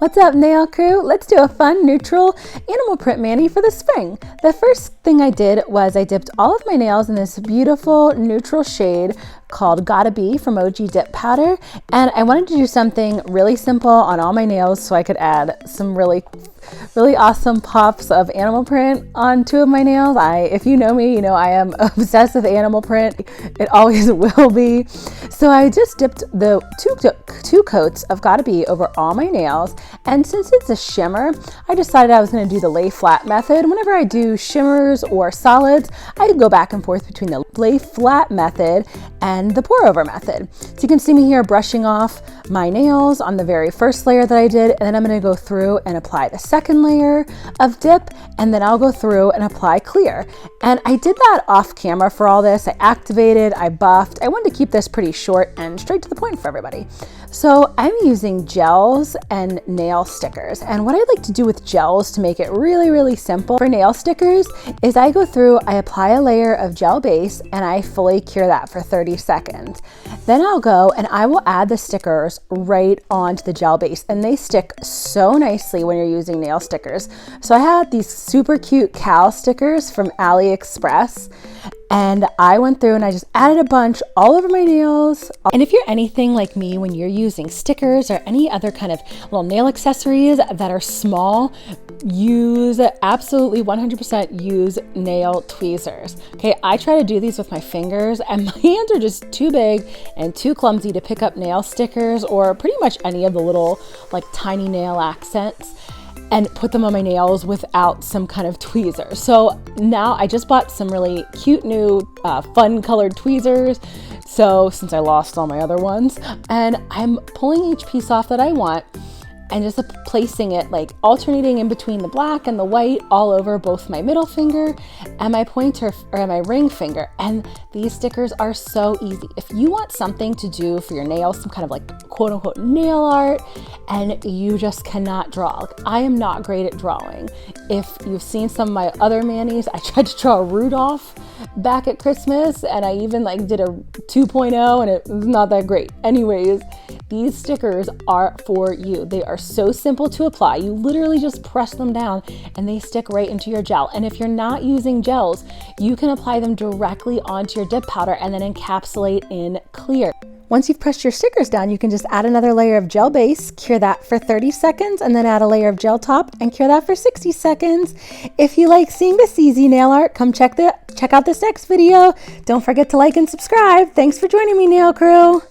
What's up, nail crew? Let's do a fun neutral animal print mani for the spring. The first thing I did was I dipped all of my nails in this beautiful neutral shade called Gotta Be from OG Dip Powder, and I wanted to do something really simple on all my nails so I could add some really awesome pops of animal print on two of my nails. If you know me, you know I am obsessed with animal print. It always will be. So I just dipped the two coats of Gotta Be over all my nails, and since it's a shimmer, I decided I was going to do the lay flat method. Whenever I do shimmers or solids, I go back and forth between the lay flat method and the pour over method. So you can see me here brushing off my nails on the very first layer that I did, and then I'm going to go through and apply the second layer of dip, and then I'll go through and apply clear. And I did that off camera for all this. I activated, I buffed. I wanted to keep this pretty short and straight to the point for everybody. So I'm using gels and nail stickers. And what I like to do with gels to make it really simple for nail stickers is I go through, I apply a layer of gel base, and I fully cure that for 30 seconds. Then I'll go and I will add the stickers right onto the gel base, and they stick so nicely when you're using nail stickers. So I had these super cute cow stickers from AliExpress, and I went through and I just added a bunch all over my nails. And if you're anything like me, when you're using stickers or any other kind of little nail accessories that are small, absolutely 100% use nail tweezers. Okay, I try to do these with my fingers, and my hands are just too big and too clumsy to pick up nail stickers or pretty much any of the little like tiny nail accents and put them on my nails without some kind of tweezer. So now I just bought some really cute new fun colored tweezers. So since I lost all my other ones, and I'm pulling each piece off that I want and just placing it, like alternating in between the black and the white all over both my middle finger and my pointer or my ring finger. And these stickers are so easy. If you want something to do for your nails, some kind of like quote unquote nail art, and you just cannot draw. Like, I am not great at drawing. If you've seen some of my other manis, I tried to draw Rudolph back at Christmas, and I even like did a 2.0 and it was not that great. Anyways, these stickers are for you. They are so simple to apply. You literally just press them down and they stick right into your gel. And if you're not using gels, you can apply them directly onto your dip powder and then encapsulate in clear. Once you've pressed your stickers down, you can just add another layer of gel base, cure that for 30 seconds, and then add a layer of gel top and cure that for 60 seconds. If you like seeing this easy nail art, come check out this next video. Don't forget to like and subscribe. Thanks for joining me, nail crew.